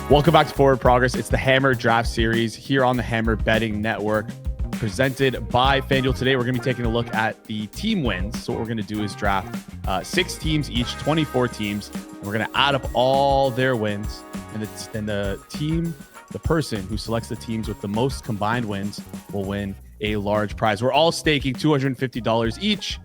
Welcome back to Forward Progress. It's the Hammer Draft Series here on the Hammer Betting Network, presented by Fanduel. Today, we're going to be taking a look at the team wins. So what we're going to do is draft 6 teams each, 24 teams, and we're going to add up all their wins. And the person who selects the teams with the most combined wins will win a large prize. We're all staking $250 each,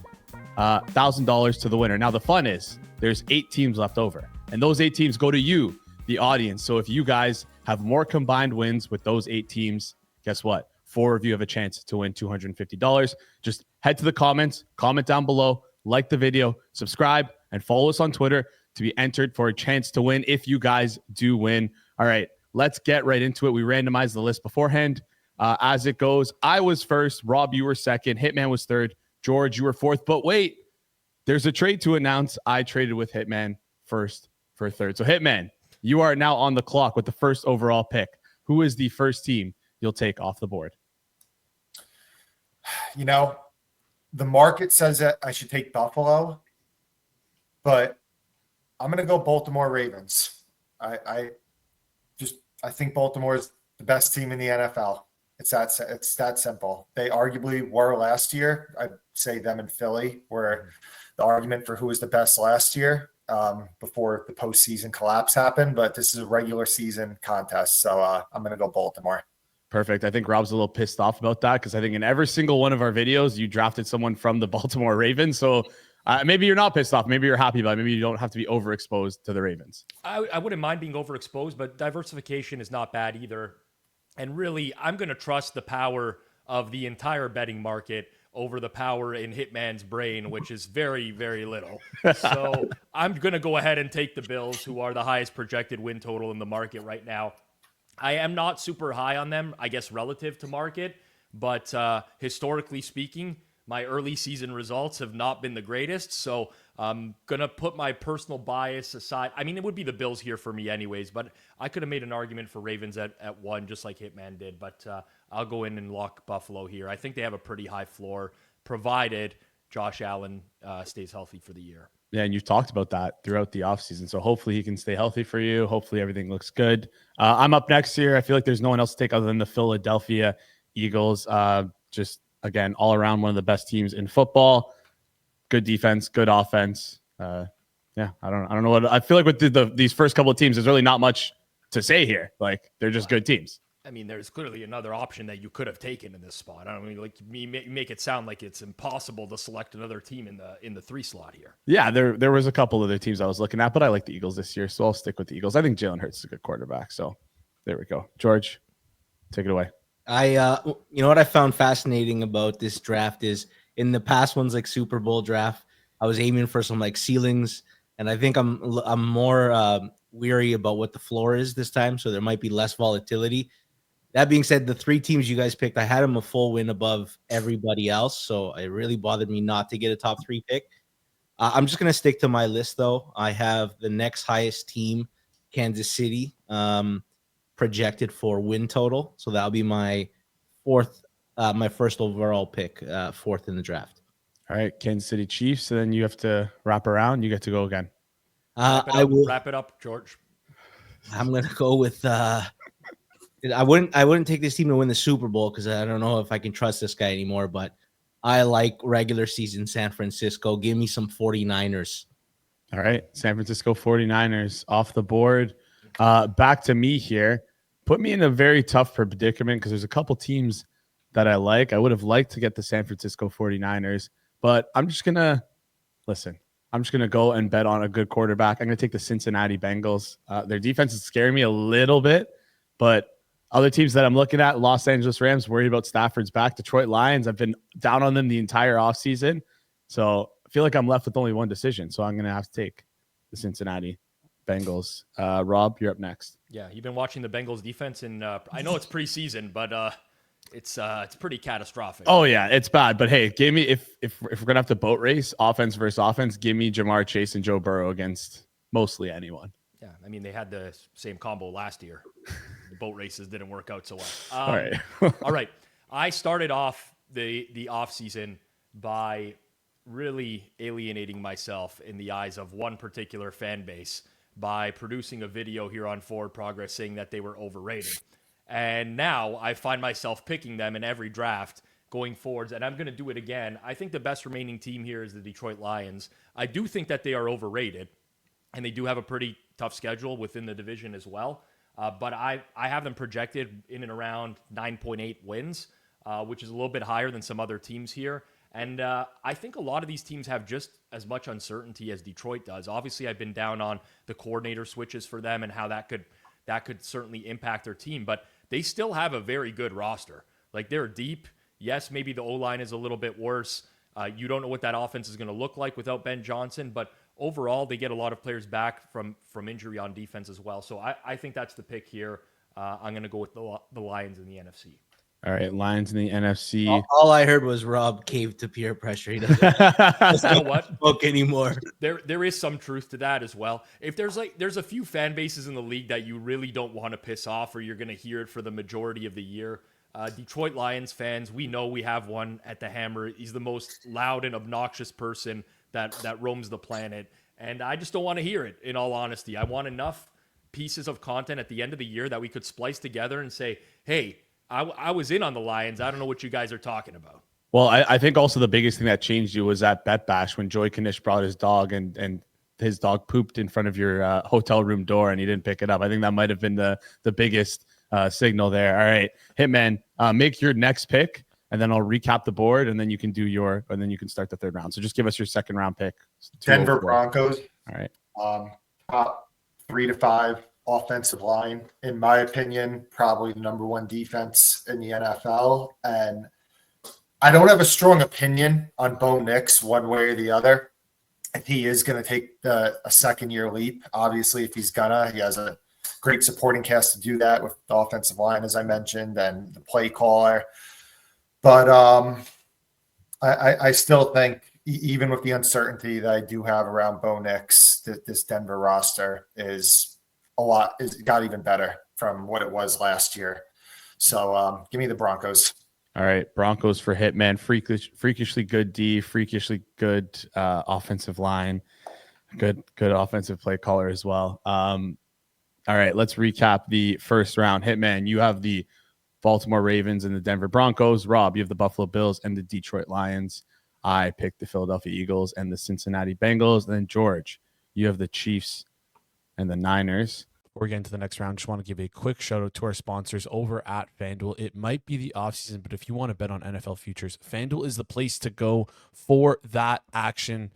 $1,000 to the winner. Now, the fun is there's 8 teams left over, and those 8 teams go to you, the audience. So if you guys have more combined wins with those 8 teams, guess what? 4 of you have a chance to win $250. Just head to the comments, comment down below, like the video, subscribe, and follow us on Twitter to be entered for a chance to win if you guys do win. All right, let's get right into it. We randomized the list beforehand. As it goes, I was first, Rob, you were second, Hitman was third, George, you were fourth. But wait, there's a trade to announce. I traded with Hitman first for third. So Hitman, you are now on the clock with the first overall pick. Who is the first team you'll take off the board? You know, the market says that I should take Buffalo, but I'm going to go Baltimore Ravens. I think Baltimore is the best team in the NFL. It's that simple. They arguably were last year. I'd say them and Philly were the argument for who was the best last year. Before the postseason collapse happened, but this is a regular season contest. So I'm going to go Baltimore. Perfect. I think Rob's a little pissed off about that because I think in every single one of our videos, you drafted someone from the Baltimore Ravens. So maybe you're not pissed off. Maybe you're happy about it. Maybe you don't have to be overexposed to the Ravens. I wouldn't mind being overexposed, but diversification is not bad either. And really, I'm going to trust the power of the entire betting market over the power in Hitman's brain, which is very, very little. So I'm going to go ahead and take the Bills, who are the highest projected win total in the market right now. I am not super high on them, I guess, relative to market, but historically speaking, my early season results have not been the greatest. So I'm going to put my personal bias aside. I mean, it would be the Bills here for me anyways, but I could have made an argument for Ravens at 1, just like Hitman did. But I'll go in and lock Buffalo here. I think they have a pretty high floor, provided Josh Allen stays healthy for the year. Yeah, and you've talked about that throughout the offseason. So hopefully he can stay healthy for you. Hopefully everything looks good. I'm up next here. I feel like there's no one else to take other than the Philadelphia Eagles. Just, again, all around one of the best teams in football. Good defense, good offense. Yeah, I don't know what I feel like with these first couple of teams. There's really not much to say here. Like, they're just good teams. I mean, there's clearly another option that you could have taken in this spot. I don't mean, like, make it sound like it's impossible to select another team in the 3 slot here. Yeah, there was a couple other teams I was looking at, but I like the Eagles this year, so I'll stick with the Eagles. I think Jalen Hurts is a good quarterback. So there we go. George, take it away. You know what I found fascinating about this draft is in the past ones, like Super Bowl draft, I was aiming for some like ceilings, and I think I'm more weary about what the floor is this time. So there might be less volatility. That being said, the 3 teams you guys picked, I had them a full win above everybody else, so it really bothered me not to get a top 3 pick. I'm just going to stick to my list, though. I have the next highest team, Kansas City, projected for win total, so that'll be my first overall pick, 4th in the draft. All right, Kansas City Chiefs, and then you have to wrap around. You get to go again. Wrap it up, George. I'm going to go with I wouldn't take this team to win the Super Bowl because I don't know if I can trust this guy anymore, but I like regular season San Francisco. Give me some 49ers. All right, San Francisco 49ers off the board. Back to me here. Put me in a very tough predicament because there's a couple teams that I like. I would have liked to get the San Francisco 49ers, but I'm just going to go and bet on a good quarterback. I'm going to take the Cincinnati Bengals. Their defense is scaring me a little bit, but other teams that I'm looking at, Los Angeles Rams, worried about Stafford's back. Detroit Lions, I've been down on them the entire offseason. So I feel like I'm left with only one decision. So I'm going to have to take the Cincinnati Bengals. Rob, you're up next. Yeah, you've been watching the Bengals defense, and I know it's preseason, but it's pretty catastrophic. Oh, yeah, it's bad. But, hey, give me if we're going to have to boat race, offense versus offense, give me Jamar Chase and Joe Burrow against mostly anyone. Yeah, I mean, they had the same combo last year. The boat races didn't work out so well. All right. All right. I started off the offseason by really alienating myself in the eyes of one particular fan base. by producing a video here on Forward Progress saying that they were overrated. And now I find myself picking them in every draft going forwards, and I'm going to do it again. I think the best remaining team here is the Detroit Lions. I do think that they are overrated, and they do have a pretty tough schedule within the division as well. But I have them projected in and around 9.8 wins, which is a little bit higher than some other teams here. And I think a lot of these teams have just as much uncertainty as Detroit does. Obviously, I've been down on the coordinator switches for them and how that could certainly impact their team. But they still have a very good roster. Like, they're deep. Yes, maybe the O-line is a little bit worse. You don't know what that offense is going to look like without Ben Johnson, but overall, they get a lot of players back from injury on defense as well. So I think that's the pick here. I'm going to go with the Lions in the NFC. All right, Lions in the NFC. All I heard was Rob caved to peer pressure. He doesn't You know what? smoke anymore. There is some truth to that as well. If there's a few fan bases in the league that you really don't want to piss off, or you're going to hear it for the majority of the year, Detroit Lions fans, we know we have one at the Hammer. He's the most loud and obnoxious person that roams the planet, and I just don't want to hear it, in all honesty. I want enough pieces of content at the end of the year that we could splice together and say, hey, I was in on the Lions. I don't know what you guys are talking about. Well, I think also the biggest thing that changed you was at Bet Bash when Joey Knish brought his dog and his dog pooped in front of your hotel room door and he didn't pick it up. I think that might have been the biggest signal there. All right, Hitman, make your next pick, and then I'll recap the board, and then you can and then you can start the third round. So just give us your second round pick. Denver Broncos. All right. Top 3 to 5 offensive line, in my opinion, probably the number one defense in the NFL. And I don't have a strong opinion on Bo Nix one way or the other. If he is going to take a second-year leap, obviously, if he's gonna, he has a great supporting cast to do that with the offensive line, as I mentioned, and the play caller. But I still think, even with the uncertainty that I do have around Bo Nix, that this Denver roster is got even better from what it was last year. So give me the Broncos. All right, Broncos for Hitman. Freakishly good D, freakishly good offensive line, good offensive play caller as well. All right, let's recap the first round. Hitman, you have the Baltimore Ravens and the Denver Broncos. Rob, you have the Buffalo Bills and the Detroit Lions. I picked the Philadelphia Eagles and the Cincinnati Bengals. And then George, you have the Chiefs and the Niners. Before we get into the next round, just want to give a quick shout out to our sponsors over at Fanduel. It might be the offseason, but if you want to bet on NFL futures, Fanduel is the place to go for that action.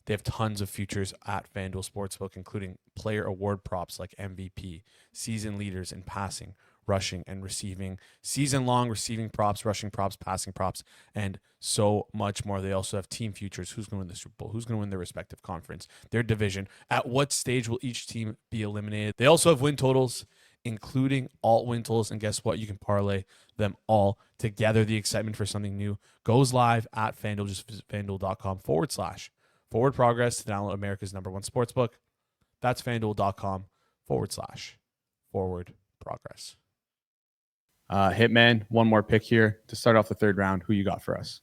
They have tons of futures at Fanduel Sportsbook, including player award props like MVP, season leaders in passing, rushing, and receiving, season-long receiving props, rushing props, passing props, and so much more. They also have team futures. Who's going to win the Super Bowl? Who's going to win their respective conference, their division? At what stage will each team be eliminated? They also have win totals, including alt win totals. And guess what? You can parlay them all together. The excitement for something new goes live at FanDuel. Just visit FanDuel.com/forward progress to download America's #1 sportsbook. That's FanDuel.com/forward progress. Hitman, one more pick here to start off the third round. Who you got for us?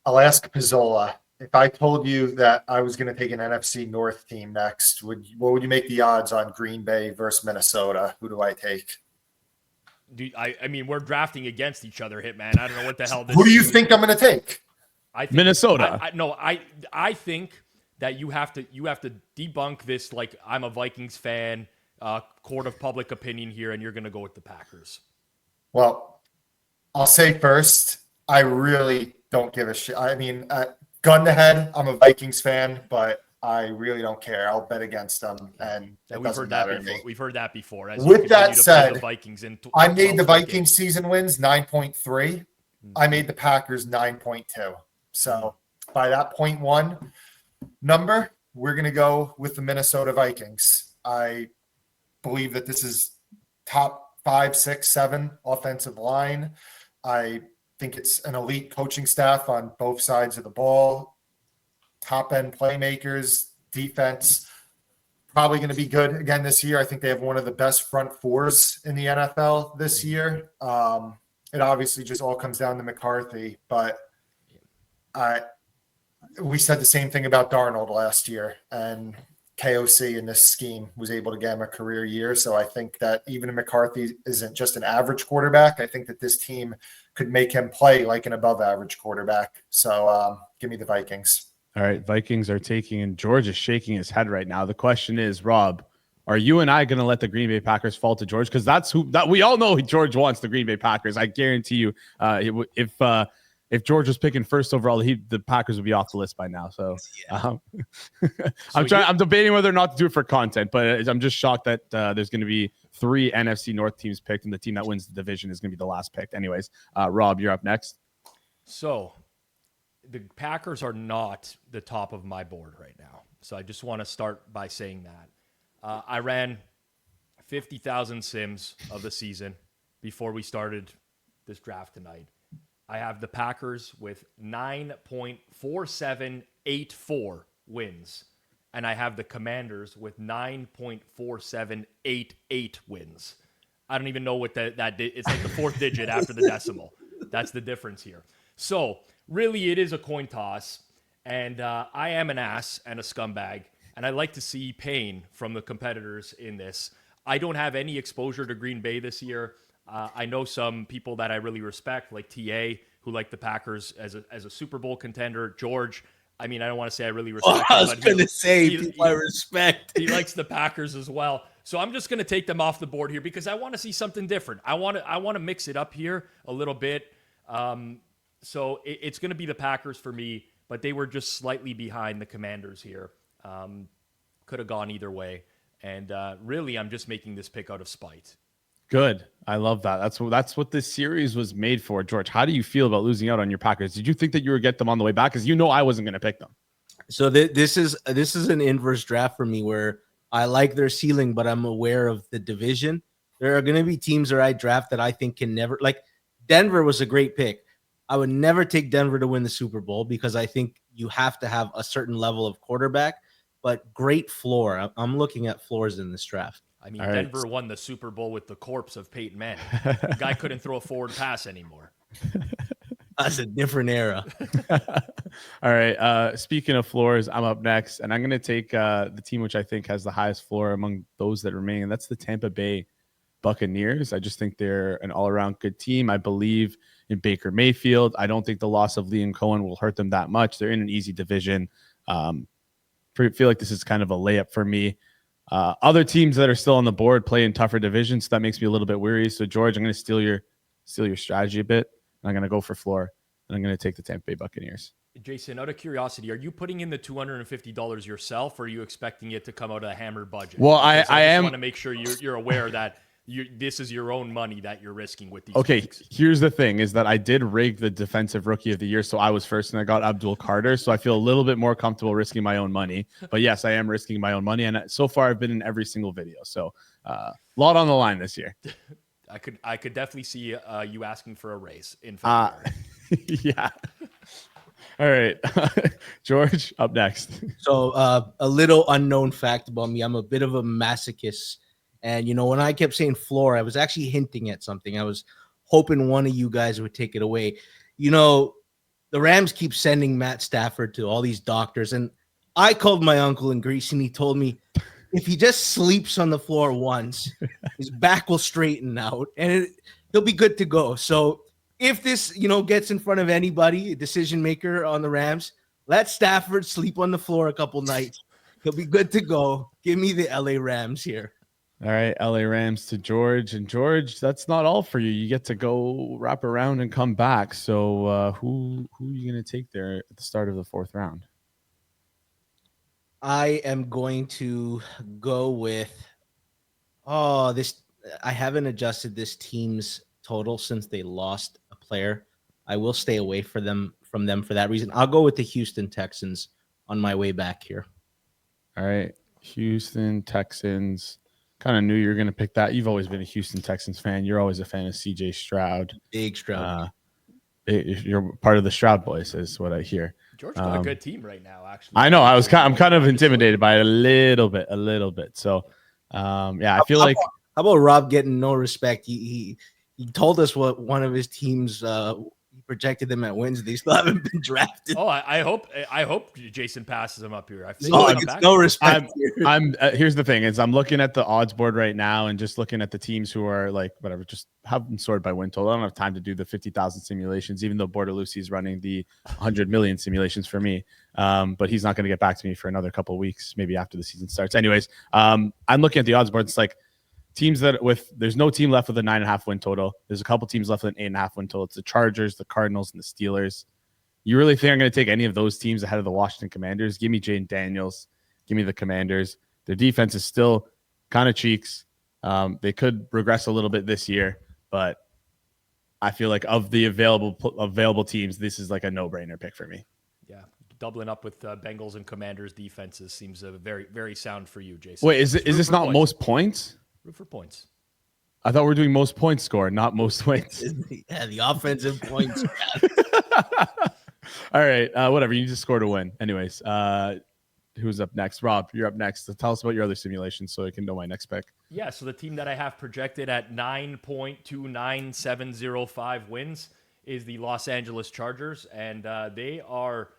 Alaska Pizzola. If I told you that I was going to take an NFC North team next, what would you make the odds on Green Bay versus Minnesota? Who do I take? Dude, I mean, we're drafting against each other, Hitman. I don't know what the hell this Who do you is. think I'm going to take? I think, Minnesota. I think that you have to debunk this, like, I'm a Vikings fan, court of public opinion here, and you're going to go with the Packers. Well, I'll say first, I really don't give a shit. I mean, gun to head, I'm a Vikings fan, but I really don't care. I'll bet against them, and it doesn't matter to me. We've heard that before. As With that said, the Vikings I made the Vikings season wins 9.3. I made the Packers 9.2. So by that 0.1 number, we're going to go with the Minnesota Vikings. I believe that this is top 5, 6, 7 offensive line. I think it's an elite coaching staff on both sides of the ball. Top end playmakers, defense, probably going to be good again this year. I think they have one of the best front fours in the NFL this year. It obviously just all comes down to McCarthy, but we said the same thing about Darnold last year, and KOC in this scheme was able to get him a career year. So I think that even if McCarthy isn't just an average quarterback, I think that this team could make him play like an above average quarterback. So give me the Vikings. All right, Vikings are taking, and George is shaking his head right now. The question is, Rob, are you and I going to let the Green Bay Packers fall to George? Because that's who that we all know George wants the Green Bay Packers. I guarantee you, if George was picking first overall, the Packers would be off the list by now. So, I'm debating whether or not to do it for content, but I'm just shocked that there's going to be 3 NFC North teams picked, and the team that wins the division is going to be the last picked. Anyways, Rob, you're up next. So the Packers are not the top of my board right now. So I just want to start by saying that. I ran 50,000 sims of the season before we started this draft tonight. I have the Packers with 9.4784 wins, and I have the Commanders with 9.4788 wins. I don't even know what that it's like the 4th digit after the decimal. That's the difference here. So really, it is a coin toss, and I am an ass and a scumbag, and I like to see pain from the competitors in this. I don't have any exposure to Green Bay this year. I know some people that I really respect, like TA, who like the Packers as a Super Bowl contender. George, I mean, I don't want to say I really respect him, I was going to say people I respect. He likes the Packers as well. So I'm just going to take them off the board here because I want to see something different. I want to mix it up here a little bit. So it's going to be the Packers for me, but they were just slightly behind the Commanders here. Could have gone either way. And really, I'm just making this pick out of spite. Good. I love that. That's what this series was made for. George, how do you feel about losing out on your Packers? Did you think that you would get them on the way back? Because I wasn't going to pick them. So this is an inverse draft for me where I like their ceiling, but I'm aware of the division. There are going to be teams that I draft that I think can never, like Denver was a great pick. I would never take Denver to win the Super Bowl because I think you have to have a certain level of quarterback, but great floor. I'm looking at floors in this draft. I mean, Denver won the Super Bowl with the corpse of Peyton Manning. The guy couldn't throw a forward pass anymore. That's a different era. All right. Speaking of floors, I'm up next, and I'm going to take the team which I think has the highest floor among those that remain, and that's the Tampa Bay Buccaneers. I just think they're an all-around good team. I believe in Baker Mayfield. I don't think the loss of Liam Cohen will hurt them that much. They're in an easy division. Feel like this is kind of a layup for me. Other teams that are still on the board play in tougher divisions, so that makes me a little bit weary. So George, I'm going to steal your strategy a bit. I'm going to go for floor, and I'm going to take the Tampa Bay Buccaneers. Jason, out of curiosity, are you putting in the $250 yourself, or are you expecting it to come out of a Hammer budget? Well, because I just am want to make sure you're aware that this is your own money that you're risking with these. Okay, picks. Here's the thing: is that I did rig the defensive rookie of the year, so I was first, and I got Abdul Carter. So I feel a little bit more comfortable risking my own money. But yes, I am risking my own money, and so far I've been in every single video. So a lot on the line this year. I could definitely see you asking for a raise in February. Yeah. All right, George, up next. So a little unknown fact about me: I'm a bit of a masochist. And, when I kept saying floor, I was actually hinting at something. I was hoping one of you guys would take it away. The Rams keep sending Matt Stafford to all these doctors. And I called my uncle in Greece, and he told me if he just sleeps on the floor once, his back will straighten out, and he'll be good to go. So if this, gets in front of anybody, a decision maker on the Rams, let Stafford sleep on the floor a couple nights. He'll be good to go. Give me the LA Rams here. All right, LA Rams to George. And George, that's not all for you. You get to go wrap around and come back. So who are you going to take there at the start of the 4th round? I am going to go with this. I haven't adjusted this team's total since they lost a player. I will stay away from them for that reason. I'll go with the Houston Texans on my way back here. All right, Houston Texans. Kind of knew you were going to pick that. You've always been a Houston Texans fan. You're always a fan of CJ Stroud. Big Stroud. You're part of the Stroud boys, is what I hear. George got a good team right now, actually. I know. I'm kind of intimidated by it a little bit. So, I feel like. How about Rob getting no respect? He told us what one of his teams. He projected them at wins. They still haven't been drafted. Oh, I hope Jason passes him up here. I think So he'll like, come it's back. no respect. I'm here's the thing is I'm looking at the odds board right now and just looking at the teams who are like whatever, just have them sorted by win total. I don't have time to do the 50,000 simulations, even though Bordelucci is running the 100 million simulations for me. But he's not going to get back to me for another couple of weeks, maybe after the season starts. Anyways, I'm looking at the odds board. It's like teams that there's no team left with a 9.5 win total. There's a couple teams left with an 8.5 win total. It's the Chargers, the Cardinals, and the Steelers. You really think I'm going to take any of those teams ahead of the Washington Commanders? Give me Jane Daniels. Give me the Commanders. Their defense is still kind of cheeks. They could regress a little bit this year, but I feel like of the available teams, this is like a no-brainer pick for me. Yeah, doubling up with Bengals and Commanders defenses seems very, very sound for you, Jason. Wait, is this not most points? Root for points. I thought we were doing most points score, not most wins. Yeah, the offensive points. All right, whatever. You just scored a win. Anyways, who's up next? Rob, you're up next. So tell us about your other simulations so I can know my next pick. Yeah, so the team that I have projected at 9.29705 wins is the Los Angeles Chargers, and they are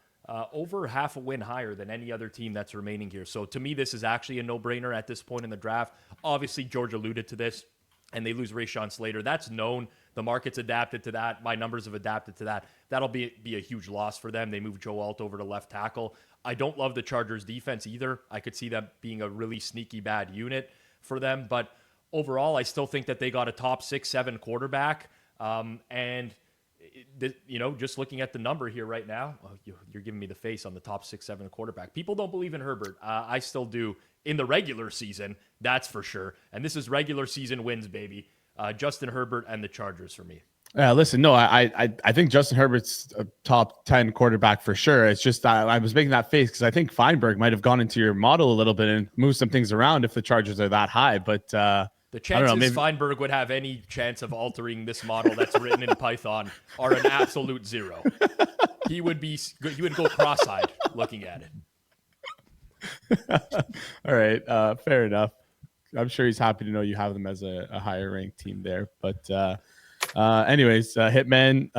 over half a win higher than any other team that's remaining here. So to me, this is actually a no-brainer at this point in the draft. Obviously, George alluded to this, and they lose Rashawn Slater. That's known. The market's adapted to that. My numbers have adapted to that. That'll be a huge loss for them. They move Joe Alt over to left tackle. I don't love the Chargers defense either. I could see that being a really sneaky bad unit for them. But overall, I still think that they got a top 6-7 quarterback. Just looking at the number here right now, you're giving me the face on the top 6-7 quarterback. People don't believe in Herbert. I still do in the regular season. That's for sure. And this is regular season wins, baby. Justin Herbert and the Chargers for me. Yeah, listen, no, I think Justin Herbert's a top 10 quarterback for sure. It's just I was making that face because I think Feinberg might have gone into your model a little bit and moved some things around if the Chargers are that high. But the chances Feinberg would have any chance of altering this model that's written in Python are an absolute zero. He would go cross-eyed looking at it. All right, fair enough. I'm sure he's happy to know you have them as a higher ranked team there. But anyways, Hitman,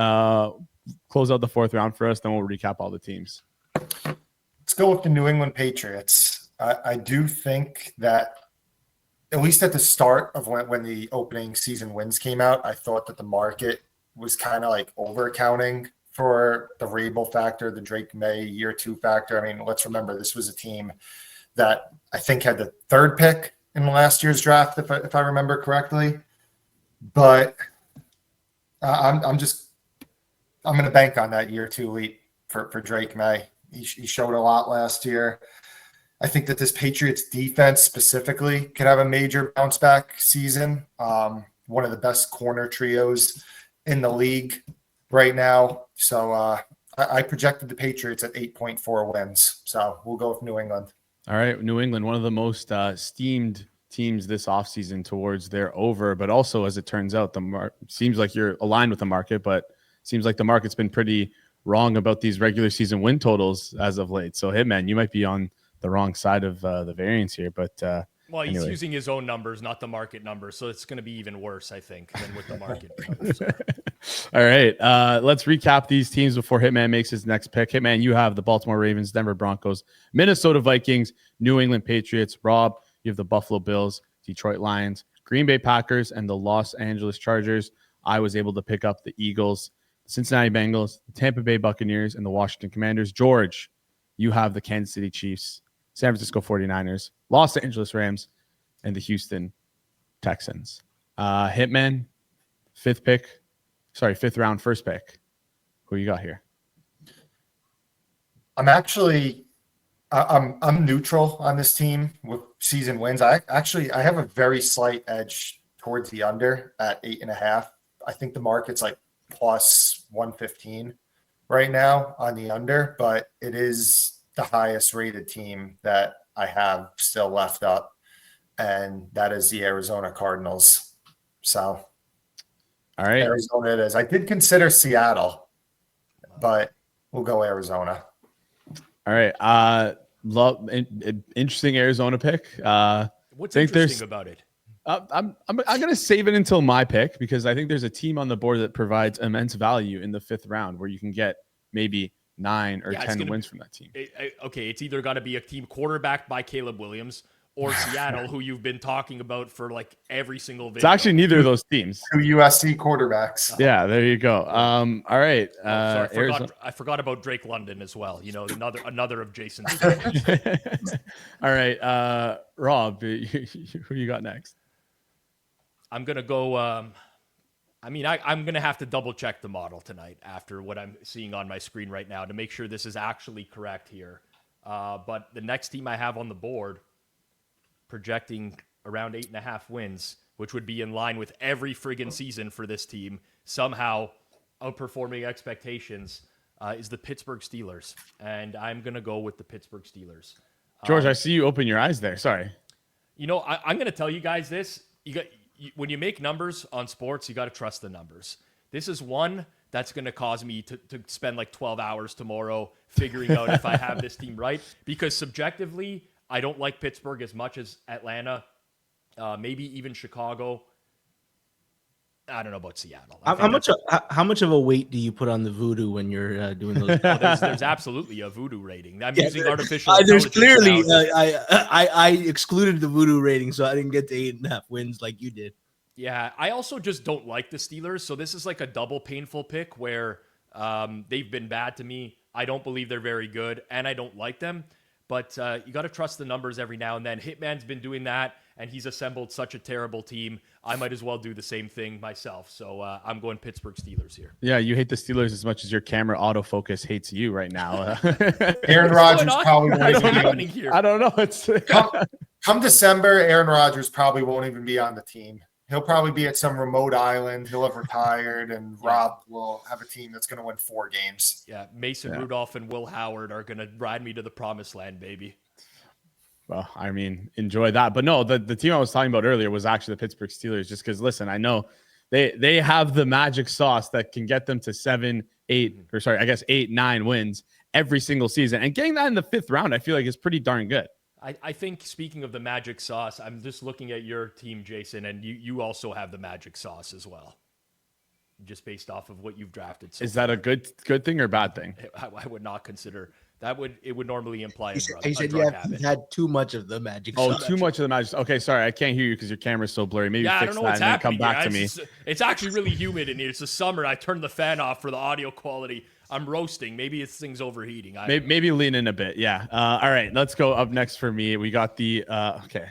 close out the fourth round for us. Then we'll recap all the teams. Let's go with the New England Patriots. I do think that at least at the start of when the opening season wins came out, I thought that the market was kind of like over accounting for the Rabel factor, the Drake May year 2 factor. I mean, let's remember this was a team that I think had the 3rd pick in last year's draft, if I remember correctly. But I'm going to bank on that year 2 leap for Drake May. He showed a lot last year. I think that this Patriots defense specifically could have a major bounce back season. One of the best corner trios in the league right now. So I projected the Patriots at 8.4 wins. So we'll go with New England. All right, New England, one of the most steamed teams this offseason towards their over, but also, as it turns out, seems like you're aligned with the market, but seems like the market's been pretty wrong about these regular season win totals as of late. So, Hitman, you might be on the wrong side of the variance here, but well, he's anyway. using his own numbers, not the market numbers, so it's going to be even worse, I think, than with the market numbers. All right, let's recap these teams before Hitman makes his next pick. Hitman, you have the Baltimore Ravens, Denver Broncos, Minnesota Vikings, New England Patriots. Rob, you have the Buffalo Bills, Detroit Lions, Green Bay Packers, and the Los Angeles Chargers. I was able to pick up the Eagles, Cincinnati Bengals, the Tampa Bay Buccaneers, and the Washington Commanders. George, you have the Kansas City Chiefs, San Francisco 49ers, Los Angeles Rams, and the Houston Texans. Hitman, fifth round, first pick. Who you got here? I'm neutral on this team with season wins. I have a very slight edge towards the under at 8.5. I think the market's like plus 115 right now on the under, but it is the highest rated team that I have still left up, and that is the Arizona Cardinals. So, all right, Arizona it is. I did consider Seattle, but we'll go Arizona. All right. Interesting Arizona pick. What's interesting about it? I'm going to save it until my pick because I think there's a team on the board that provides immense value in the 5th round where you can get maybe 9 or 10 wins from that team. Okay, it's either got to be a team quarterbacked by Caleb Williams or Seattle, who you've been talking about for like every single video. It's actually neither of those teams. 2 USC quartures. Yeah, there you go. All right. Sorry, I forgot about Drake London as well. You know, another of Jason's. All right, Rob, who you got next? I'm gonna go. I'm gonna have to double check the model tonight after what I'm seeing on my screen right now to make sure this is actually correct here. But the next team I have on the board, projecting around 8.5 wins, which would be in line with every friggin' season for this team, somehow outperforming expectations, is the Pittsburgh Steelers. And I'm going to go with the Pittsburgh Steelers. George, I see you open your eyes there. Sorry. You know, I'm going to tell you guys this. When you make numbers on sports, you got to trust the numbers. This is one that's going to cause me to spend like 12 hours tomorrow figuring out if I have this team right. Because subjectively, I don't like Pittsburgh as much as Atlanta, maybe even Chicago. I don't know about Seattle. How much of a weight do you put on the voodoo when you're doing those? There's absolutely a voodoo rating. I'm using artificial There's intelligence. clearly I excluded the voodoo rating, so I didn't get to 8.5 wins like you did. Yeah, I also just don't like the Steelers. So this is like a double painful pick where they've been bad to me. I don't believe they're very good, and I don't like them. But you got to trust the numbers every now and then. Hitman's been doing that, and he's assembled such a terrible team. I might as well do the same thing myself. So I'm going Pittsburgh Steelers here. Yeah, you hate the Steelers as much as your camera autofocus hates you right now. Aaron Rodgers probably won't even be on here. I don't know. It's come December, Aaron Rodgers probably won't even be on the team. He'll probably be at some remote island. He'll have retired, and Rob will have a team that's going to win 4 games. Yeah, Mason Rudolph and Will Howard are going to ride me to the promised land, baby. Well, I mean, enjoy that. But no, the team I was talking about earlier was actually the Pittsburgh Steelers, just because, listen, I know they have the magic sauce that can get them to 7, 8, or sorry, I guess 8, 9 wins every single season. And getting that in the 5th round, I feel like is pretty darn good. I think, speaking of the magic sauce, I'm just looking at your team, Jason, and you also have the magic sauce as well, just based off of what you've drafted. Is that a good thing or bad thing? I would not consider that. It would normally imply He said you had too much of the magic sauce. Oh, too much of the magic. Okay, sorry, I can't hear you because your camera's so blurry. Maybe I fix don't know that what's and then come back to me. It's actually really humid in here. It's the summer. I turned the fan off for the audio quality. I'm roasting. Maybe this thing's overheating. Maybe lean in a bit. Yeah. All right. Let's go up next for me. We got the okay.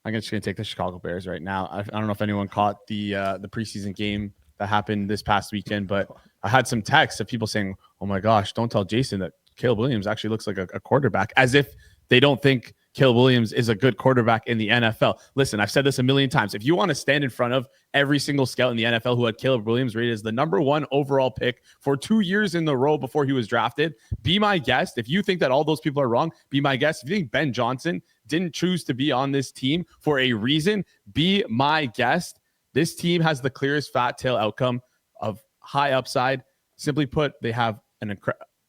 I'm just gonna take the Chicago Bears right now. I don't know if anyone caught the preseason game that happened this past weekend, but I had some texts of people saying, "Oh my gosh, don't tell Jason that Caleb Williams actually looks like a quarterback," as if they don't think Caleb Williams is a good quarterback in the NFL. Listen, I've said this a million times. If you want to stand in front of every single scout in the NFL who had Caleb Williams rated as the #1 overall pick for 2 years in a row before he was drafted, be my guest. If you think that all those people are wrong, be my guest. If you think Ben Johnson didn't choose to be on this team for a reason, be my guest. This team has the clearest fat tail outcome of high upside. Simply put, they have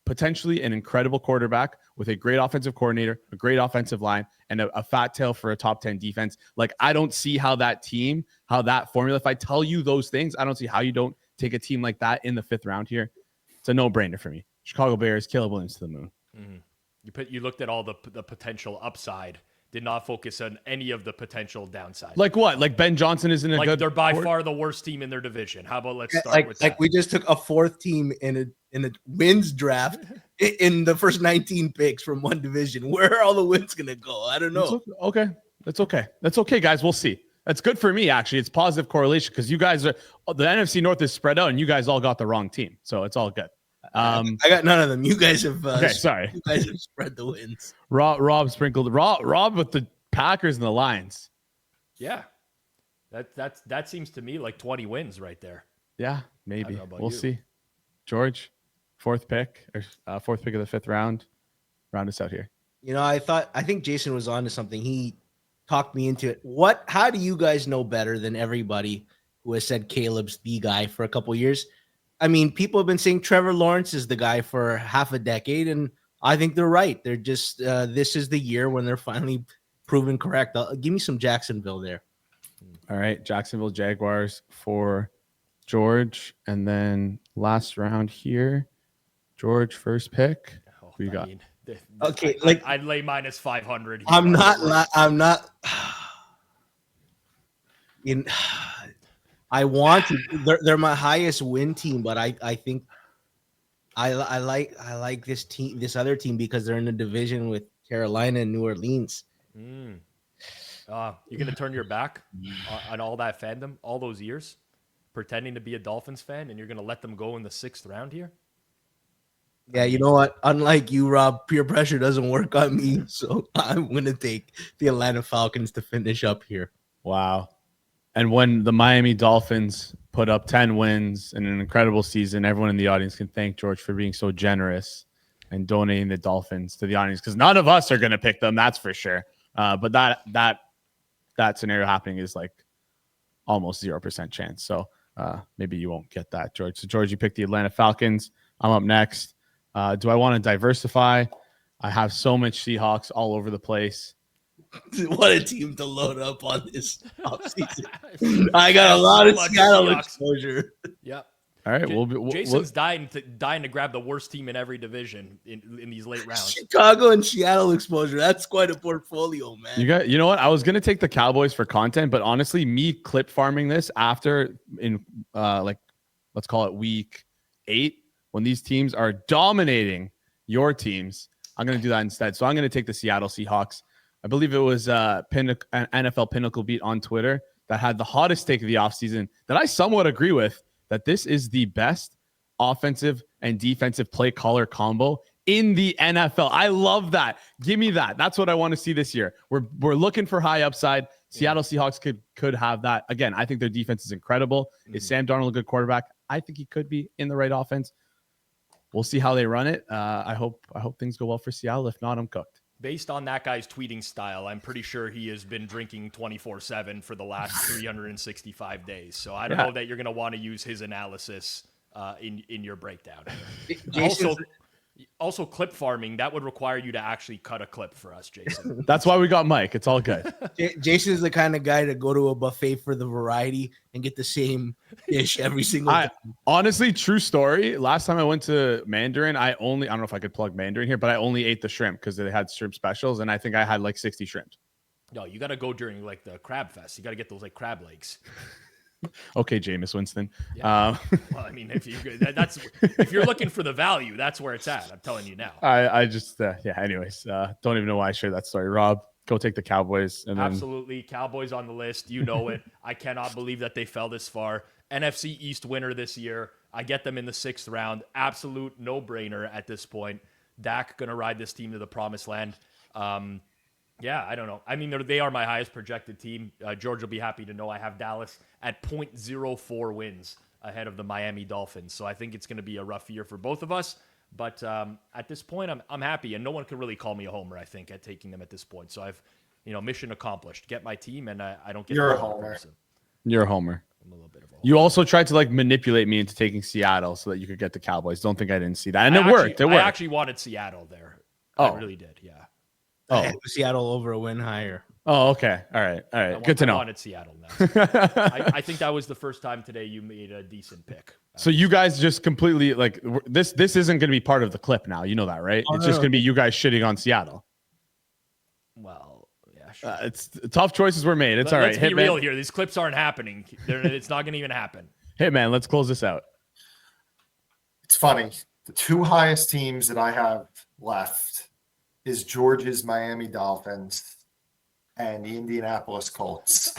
potentially an incredible quarterback with a great offensive coordinator, a great offensive line, and a fat tail for a top 10 defense. Like, I don't see how that formula, if I tell you those things, I don't see how you don't take a team like that in the 5th round here. It's a no-brainer for me. Chicago Bears, Caleb Williams to the moon. Mm-hmm. You looked at all the potential upside, did not focus on any of the potential downside. Like what? Like Ben Johnson isn't a good. They're by far the worst team in their division. How about let's start with that? Like we just took a 4th team in a wins draft in the first 19 picks from one division. Where are all the wins gonna go? I don't know. Okay, that's okay, guys. We'll see. That's good for me, actually. It's positive correlation because you guys are the NFC North is spread out, and you guys all got the wrong team, so it's all good. I got none of them. You guys have. Sorry. You guys have spread the wins. Rob sprinkled. Rob with the Packers and the Lions. Yeah, that seems to me like 20 wins right there. Yeah, maybe we'll see. George, 4th pick or 4th pick of the 5th round. Round us out here. You know, I think Jason was on to something. He talked me into it. How do you guys know better than everybody who has said Caleb's the guy for a couple years? I mean, people have been saying Trevor Lawrence is the guy for half a decade, and I think they're right. They're just this is the year when they're finally proven correct. Give me some Jacksonville there. All right, Jacksonville Jaguars for George, and then last round here, George first pick. Oh, Who you got? Okay, I'd lay minus 500 here. I'm not. In, I want to. They're my highest win team, but I think I like this team, this other team, because they're in a division with Carolina and New Orleans. You're gonna turn your back on all that fandom, all those years, pretending to be a Dolphins fan, and you're gonna let them go in the 6th round here? Yeah, you know what? Unlike you, Rob, peer pressure doesn't work on me, so I'm gonna take the Atlanta Falcons to finish up here. Wow. And when the Miami Dolphins put up 10 wins in an incredible season, everyone in the audience can thank George for being so generous and donating the Dolphins to the audience, because none of us are going to pick them, that's for sure. But that scenario happening is like almost 0% chance. So maybe you won't get that, George. So, George, you picked the Atlanta Falcons. I'm up next. Do I want to diversify? I have so much Seahawks all over the place. What a team to load up on this offseason. I got a lot of Seattle exposure. Yep. All right, Jason's dying to grab the worst team in every division in these late rounds. Chicago and Seattle exposure. That's quite a portfolio, man. You know what? I was gonna take the Cowboys for content, but honestly, me clip farming this after let's call it week 8, when these teams are dominating your teams, I'm gonna do that instead. So I'm gonna take the Seattle Seahawks. I believe it was an NFL Pinnacle Beat on Twitter that had the hottest take of the offseason that I somewhat agree with, that this is the best offensive and defensive play caller combo in the NFL. I love that. Give me that. That's what I want to see this year. We're looking for high upside. Seattle Seahawks could have that. Again, I think their defense is incredible. Mm-hmm. Is Sam Darnold a good quarterback? I think he could be in the right offense. We'll see how they run it. I hope things go well for Seattle. If not, I'm cooked. Based on that guy's tweeting style, I'm pretty sure he has been drinking 24/7 for the last 365 days. So I don't know that you're going to want to use his analysis in your breakdown. Also, clip farming, that would require you to actually cut a clip for us, Jason. That's why we got Mike. It's all good. Jason's the kind of guy to go to a buffet for the variety and get the same dish every single time. Honestly, true story. Last time I went to Mandarin, I don't know if I could plug Mandarin here, but I only ate the shrimp because they had shrimp specials, and I think I had like 60 shrimp. No, you got to go during like the crab fest. You got to get those like crab legs. Okay, Jameis Winston. Yeah. Well, I mean, if you're looking for the value, that's where it's at. I'm telling you now. I just Anyways, don't even know why I shared that story. Rob, go take the Cowboys. Absolutely, Cowboys on the list. You know it. I cannot believe that they fell this far. NFC East winner this year. I get them in the 6th round. Absolute no-brainer at this point. Dak gonna ride this team to the promised land. Yeah, I don't know. I mean, they are my highest projected team. George will be happy to know I have Dallas at 0.04 wins ahead of the Miami Dolphins. So I think it's going to be a rough year for both of us. But at this point, I'm happy, and no one can really call me a homer, I think, at taking them at this point. So I've, mission accomplished. Get my team, and I don't get. You're a homer. You're a homer. I'm a little bit of a homer. You also tried to manipulate me into taking Seattle so that you could get the Cowboys. Don't think I didn't see that, and it worked. I actually wanted Seattle there. I really did. Yeah. Oh, Seattle over a win higher. Oh, okay. All right. Good to know. I wanted Seattle now. I think that was the first time today you made a decent pick. So you guys just completely this isn't going to be part of the clip now. You know that, right? It's just going to be you guys shitting on Seattle. Well, yeah, sure. It's tough choices were made. It's all right. Let's be real here. These clips aren't happening. It's not going to even happen. Hitman, let's close this out. It's funny. The 2 highest teams that I have left is George's Miami Dolphins and the Indianapolis Colts.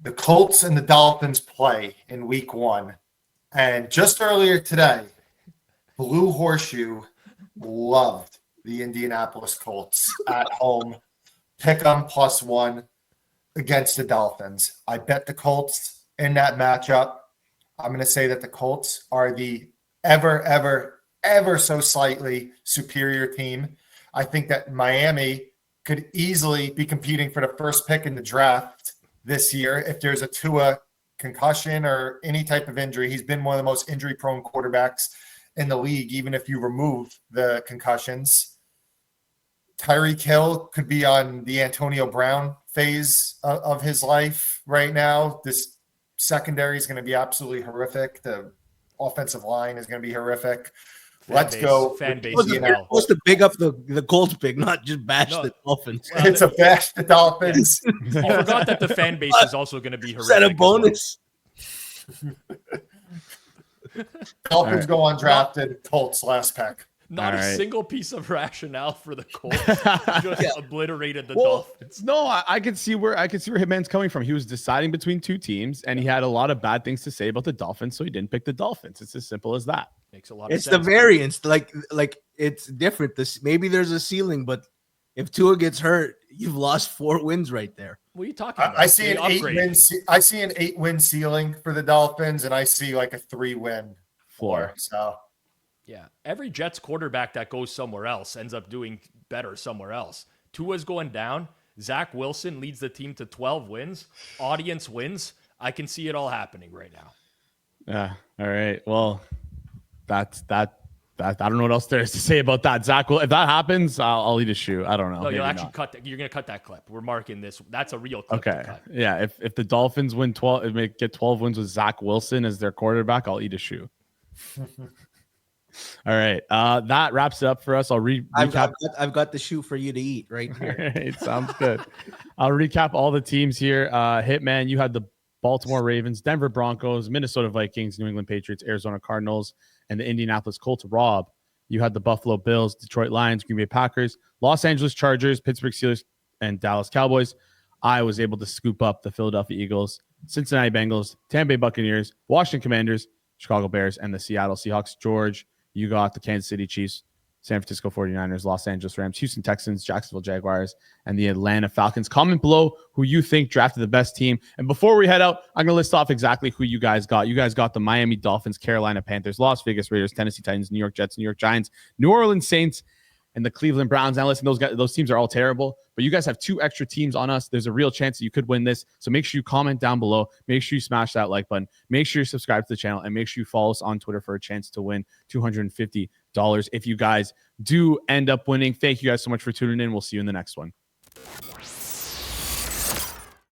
The Colts and the Dolphins play in week 1. And just earlier today, Blue Horseshoe loved the Indianapolis Colts at home. Pick 'em +1 against the Dolphins. I bet the Colts in that matchup. I'm going to say that the Colts are the ever so slightly superior team. I think that Miami could easily be competing for the first pick in the draft this year. If there's a Tua concussion or any type of injury, he's been one of the most injury-prone quarterbacks in the league, even if you remove the concussions. Tyreek Hill could be on the Antonio Brown phase of his life right now. This secondary is going to be absolutely horrific. The offensive line is going to be horrific. Let's go. Fan base. You know, supposed to big up the Colts pick, not just bash the Dolphins. Well, it's a bash the Dolphins. You forgot that the fan base is also going to be horrific. Is that a bonus? Dolphins go undrafted. Colts last pick. Not All a right. single piece of rationale for the Colts. Just obliterated the Well, Dolphins. no, I could see where Hitman's coming from. He was deciding between two teams, and he had a lot of bad things to say about the Dolphins, so he didn't pick the Dolphins. It's as simple as that. Makes a lot of It's sense. the variance. Like it's different. Maybe there's a ceiling, but if Tua gets hurt, you've lost 4 wins right there. What are you talking about? I see They an upgrade. 8-win. I see an 8-win ceiling for the Dolphins, and I see like a 3-win floor. So Yeah. Every Jets quarterback that goes somewhere else ends up doing better somewhere else. Tua's going down. Zach Wilson leads the team to 12 wins. Audience wins. I can see it all happening right now. Yeah. All right. Well, that's that. I don't know what else there is to say about that. Zach, well, if that happens, I'll eat a shoe. I don't know. No, you'll Maybe actually not. cut that. You're going to cut that clip. We're marking this. That's a real clip Okay. to cut. Yeah. If the Dolphins win 12, if they get 12 wins with Zach Wilson as their quarterback, I'll eat a shoe. All right. That wraps it up for us. I'll recap. I've got the shoe for you to eat right here. All right, sounds good. I'll recap all the teams here. Hitman, you had the Baltimore Ravens, Denver Broncos, Minnesota Vikings, New England Patriots, Arizona Cardinals, and the Indianapolis Colts. Rob, you had the Buffalo Bills, Detroit Lions, Green Bay Packers, Los Angeles Chargers, Pittsburgh Steelers, and Dallas Cowboys. I was able to scoop up the Philadelphia Eagles, Cincinnati Bengals, Tampa Bay Buccaneers, Washington Commanders, Chicago Bears, and the Seattle Seahawks. George, you got the Kansas City Chiefs, San Francisco 49ers, Los Angeles Rams, Houston Texans, Jacksonville Jaguars, and the Atlanta Falcons. Comment below who you think drafted the best team. And before we head out, I'm going to list off exactly who you guys got. You guys got the Miami Dolphins, Carolina Panthers, Las Vegas Raiders, Tennessee Titans, New York Jets, New York Giants, New Orleans Saints, and the Cleveland Browns. Now listen, those teams are all terrible, but you guys have 2 extra teams on us. There's a real chance that you could win this. So make sure you comment down below. Make sure you smash that like button. Make sure you subscribe to the channel, and make sure you follow us on Twitter for a chance to win $250 if you guys do end up winning. Thank you guys so much for tuning in. We'll see you in the next one.